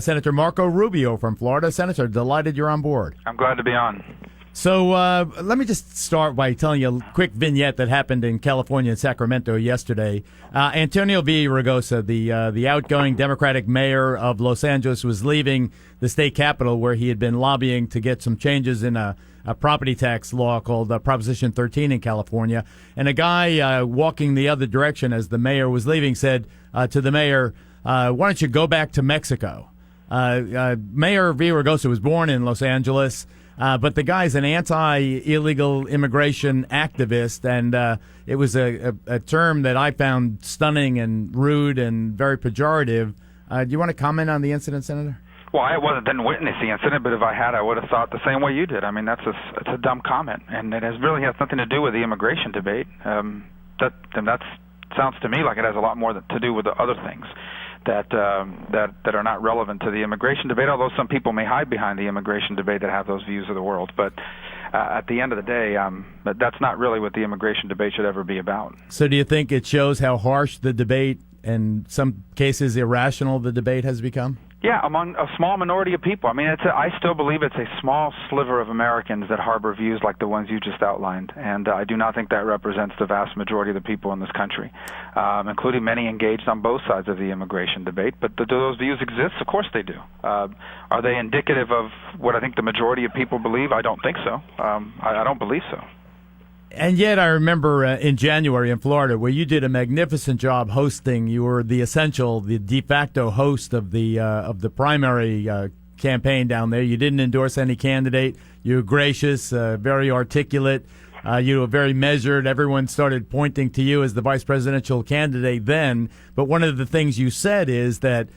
Senator Marco Rubio from Florida. Senator, delighted you're on board. I'm glad to be on. So let me just start by telling you a quick vignette that happened in California and Sacramento yesterday. Antonio Villaraigosa, the outgoing Democratic mayor of Los Angeles, was leaving the state capitol where he had been lobbying to get some changes in a property tax law called Proposition 13 in California. And a guy walking the other direction as the mayor was leaving said to the mayor, why don't you go back to Mexico? Mayor Villaraigosa was born in Los Angeles, but the guy's an anti-illegal immigration activist, and it was a term that I found stunning and rude and very pejorative. Do you want to comment on the incident, Senator? Well, I didn't witness the incident, but if I had, I would have thought the same way you did. I mean, it's a dumb comment, and it really has nothing to do with the immigration debate. That sounds to me like it has a lot more to do with the other things that are not relevant to the immigration debate, although some people may hide behind the immigration debate that have those views of the world. But at the end of the day, that's not really what the immigration debate should ever be about. So do you think it shows how harsh the debate, and some cases irrational, the debate has become? Yeah, among a small minority of people. I mean, I still believe it's a small sliver of Americans that harbor views like the ones you just outlined, and I do not think that represents the vast majority of the people in this country, including many engaged on both sides of the immigration debate. But do those views exist? Of course they do. Are they indicative of what I think the majority of people believe? I don't think so. I don't believe so. And yet I remember in January in Florida where you did a magnificent job hosting. You were the de facto host of the primary campaign down there. You didn't endorse any candidate. You were gracious, very articulate. You were very measured. Everyone started pointing to you as the vice presidential candidate then. But one of the things you said is that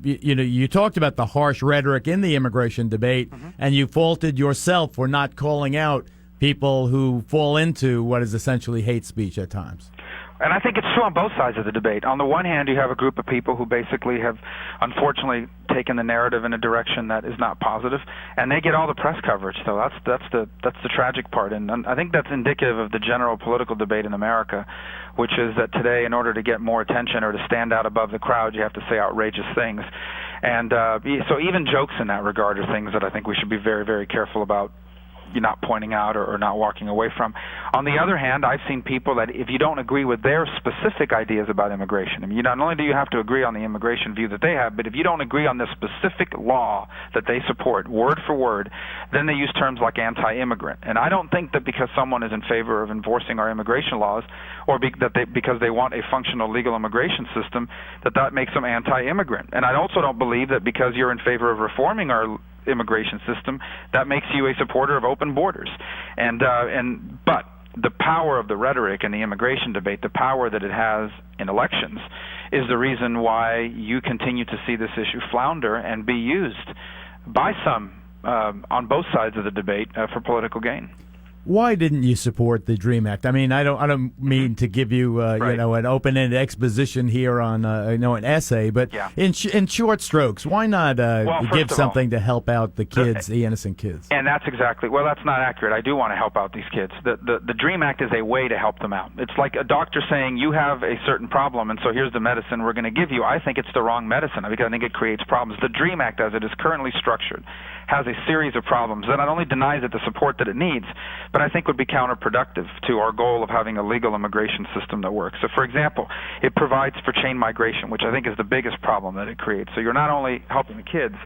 you talked about the harsh rhetoric in the immigration debate, and you faulted yourself for not calling out people who fall into what is essentially hate speech at times. And I think it's true on both sides of the debate. On the one hand, you have a group of people who basically have, unfortunately, taken the narrative in a direction that is not positive, and they get all the press coverage. So that's the tragic part, and I think that's indicative of the general political debate in America, which is that today, in order to get more attention or to stand out above the crowd, you have to say outrageous things. And so even jokes in that regard are things that I think we should be very, very careful about. You're not pointing out or not walking away from. On the other hand, I've seen people that if you don't agree with their specific ideas about immigration, I mean, not only do you have to agree on the immigration view that they have, but if you don't agree on the specific law that they support, word for word, then they use terms like anti-immigrant. And I don't think that because someone is in favor of enforcing our immigration laws or because they want a functional legal immigration system, that makes them anti-immigrant. And I also don't believe that because you're in favor of reforming our immigration system, that makes you a supporter of open borders. But the power of the rhetoric in the immigration debate, the power that it has in elections, is the reason why you continue to see this issue flounder and be used by some on both sides of the debate for political gain. Why didn't you support the DREAM Act? I mean, I don't mean to give you right. An open-ended exposition here on an essay, but yeah. in short strokes, why not give something to help out the kids, the innocent kids? And that's that's not accurate. I do want to help out these kids. The DREAM Act is a way to help them out. It's like a doctor saying you have a certain problem, and so here's the medicine we're going to give you. I think it's the wrong medicine because I think it creates problems. The DREAM Act, as it is currently structured, has a series of problems that not only denies it the support that it needs, but I think would be counterproductive to our goal of having a legal immigration system that works. So, for example, it provides for chain migration, which I think is the biggest problem that it creates. So you're not only helping the kids,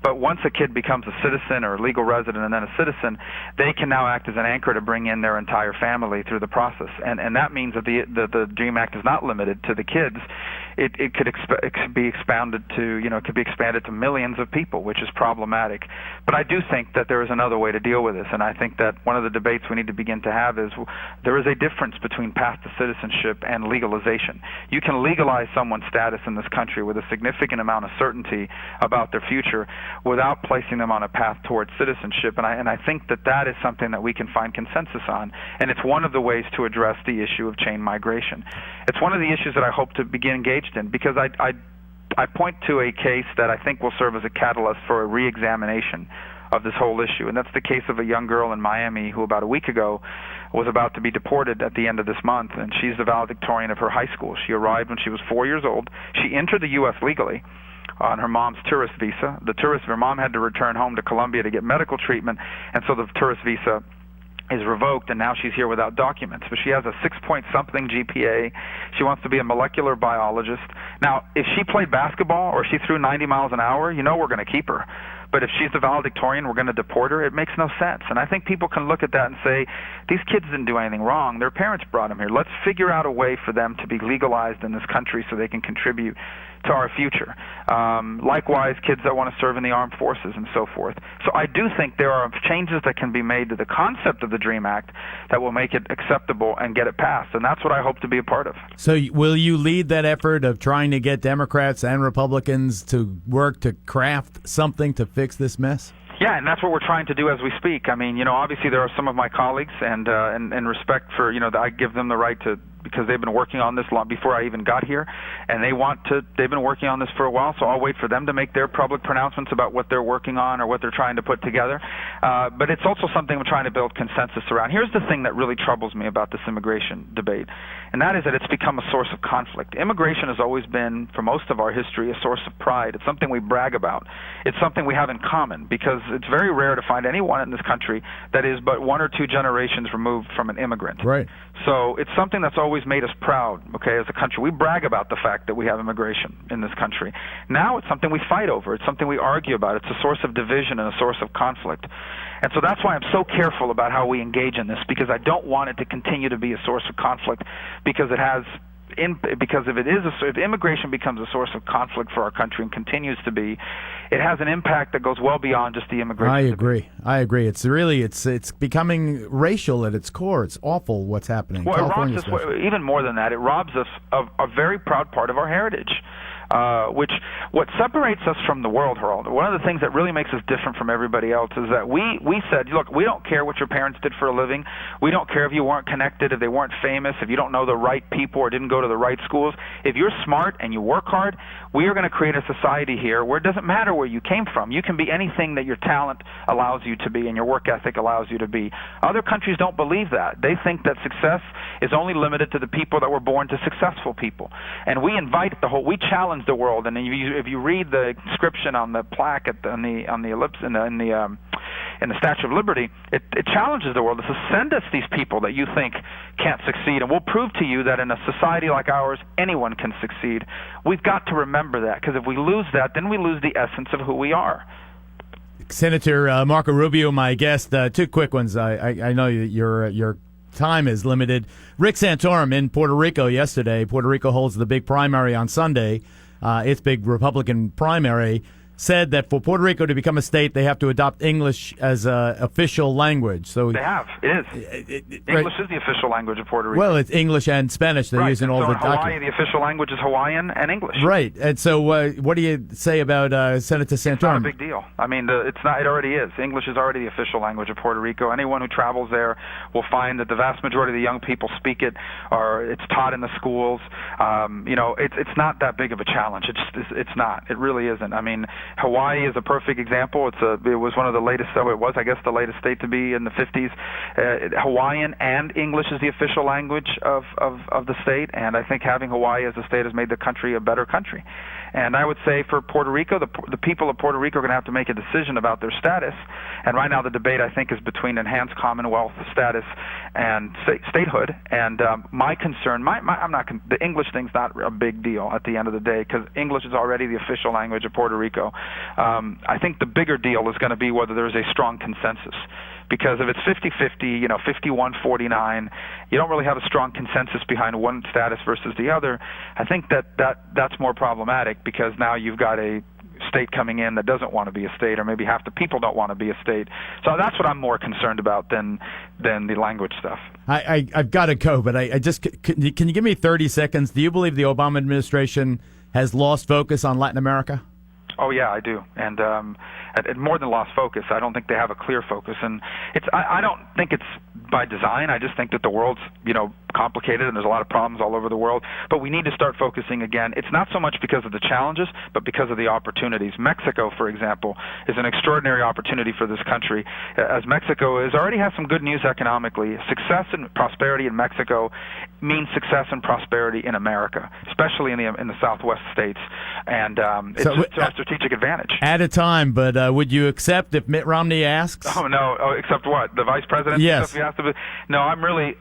but once a kid becomes a citizen or a legal resident and then a citizen, they can now act as an anchor to bring in their entire family through the process. And that means that the DREAM Act is not limited to the kids. It could be expanded to millions of people, which is problematic. But I do think that there is another way to deal with this, and I think that one of the debates we need to begin to have is there is a difference between path to citizenship and legalization. You can legalize someone's status in this country with a significant amount of certainty about their future without placing them on a path towards citizenship, and I think that is something that we can find consensus on, and it's one of the ways to address the issue of chain migration. It's one of the issues that I hope to begin engaged in because I point to a case that I think will serve as a catalyst for a re-examination of this whole issue, and that's the case of a young girl in Miami who about a week ago was about to be deported at the end of this month, and she's the valedictorian of her high school. She arrived when she was 4 years old. She entered the U.S. legally, on her mom's tourist visa. Her mom had to return home to Colombia to get medical treatment, and so the tourist visa is revoked, and now she's here without documents. But she has a 6-point-something GPA. She wants to be a molecular biologist. Now, if she played basketball or she threw 90 miles an hour, we're going to keep her. But if she's the valedictorian, we're going to deport her. It makes no sense. And I think people can look at that and say, these kids didn't do anything wrong. Their parents brought them here. Let's figure out a way for them to be legalized in this country so they can contribute to our future. Likewise, kids that want to serve in the armed forces and so forth. So I do think there are changes that can be made to the concept of the DREAM Act that will make it acceptable and get it passed, and that's what I hope to be a part of. So will you lead that effort of trying to get Democrats and Republicans to work to craft something to fix this mess? Yeah, and that's what we're trying to do as we speak. I mean, obviously there are some of my colleagues, and respect for, I give them the right to, because they've been working on this long before I even got here, and they've been working on this for a while, so I'll wait for them to make their public pronouncements about what they're working on or what they're trying to put together. But it's also something we're trying to build consensus around. Here's the thing that really troubles me about this immigration debate, and that is that it's become a source of conflict. Immigration has always been, for most of our history, a source of pride. It's something we brag about. It's something we have in common, because it's very rare to find anyone in this country that is but 1 or 2 generations removed from an immigrant. Right. So it's something that's always made us proud, okay, as a country. We brag about the fact that we have immigration in this country. Now it's something we fight over. It's something we argue about. It's a source of division and a source of conflict. And so that's why I'm so careful about how we engage in this, because I don't want it to continue to be a source of conflict, because if immigration becomes a source of conflict for our country and continues to be, it has an impact that goes well beyond just the immigration. I agree. It's becoming racial at its core. It's awful what's happening. Well, it robs us, even more than that, it robs us of a very proud part of our heritage. What separates us from the world, Geraldo, one of the things that really makes us different from everybody else is that we said, look, we don't care what your parents did for a living. We don't care if you weren't connected, if they weren't famous, if you don't know the right people or didn't go to the right schools. If you're smart and you work hard, we are going to create a society here where it doesn't matter where you came from. You can be anything that your talent allows you to be and your work ethic allows you to be. Other countries don't believe that. They think that success is only limited to the people that were born to successful people. And we challenge the world, and if you read the inscription on the plaque on the ellipse in the Statue of Liberty, it challenges the world. It says, send us these people that you think can't succeed, and we'll prove to you that in a society like ours, anyone can succeed. We've got to remember that, because if we lose that, then we lose the essence of who we are. Senator Marco Rubio, my guest. 2 quick ones. I know your time is limited. Rick Santorum in Puerto Rico yesterday. Puerto Rico holds the big primary on Sunday. Its big Republican primary, said that for Puerto Rico to become a state, they have to adopt English as an official language. So they have. It is. English is the official language of Puerto Rico. Well, it's English and Spanish they use in all the documents. Hawaii, the official language is Hawaiian and English. Right. And so what do you say about Senator Santorum? It's not a big deal. I mean, it's not. It already is. English is already the official language of Puerto Rico. Anyone who travels there will find that the vast majority of the young people speak it, or it's taught in the schools. It's not that big of a challenge. It's not. It really isn't. I mean, Hawaii is a perfect example. It was one of the latest. So it was, I guess, the latest state to be in the 50s. Hawaiian and English is the official language of the state, and I think having Hawaii as a state has made the country a better country. And I would say for Puerto Rico, the people of Puerto Rico are going to have to make a decision about their status. And right now the debate, I think, is between enhanced Commonwealth status and statehood. And my concern, the English thing's not a big deal at the end of the day, because English is already the official language of Puerto Rico. I think the bigger deal is going to be whether there's a strong consensus. Because if it's 50-50, 51-49, you don't really have a strong consensus behind one status versus the other. I think that's more problematic, because now you've got a state coming in that doesn't want to be a state, or maybe half the people don't want to be a state. So that's what I'm more concerned about than the language stuff. I've got to go, but I just can you give me 30 seconds? Do you believe the Obama administration has lost focus on Latin America? Oh yeah, I do, and more than lost focus, I don't think they have a clear focus, and I don't think it's by design. I just think that the world's complicated, and there's a lot of problems all over the world. But we need to start focusing again. It's not so much because of the challenges, but because of the opportunities. Mexico, for example, is an extraordinary opportunity for this country, as Mexico already has some good news economically. Success and prosperity in Mexico means success and prosperity in America, especially in the Southwest states, and it's a strategic advantage. At a time, but would you accept if Mitt Romney asks? Oh no! Oh, except what? The vice president? Yes. No,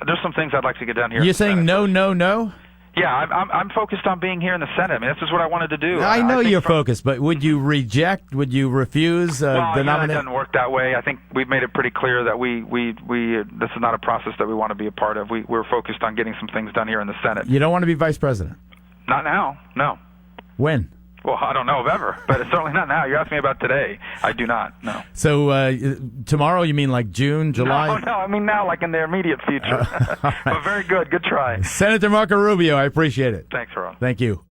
there's some things I'd like to get done here. You're saying no, no, no? Yeah, I'm focused on being here in the Senate. I mean, this is what I wanted to do. I know you're focused, but would you reject? Would you refuse the nomination? It doesn't work that way. I think we've made it pretty clear that this is not a process that we want to be a part of. We're focused on getting some things done here in the Senate. You don't want to be vice president? Not now. No. When? Well, I don't know if ever, but it's certainly not now. You're asking me about today. I do not, no. So tomorrow, you mean like June, July? No, I mean now, like in the immediate future. But very good. Good try. Senator Marco Rubio, I appreciate it. Thanks, Ron. Thank you.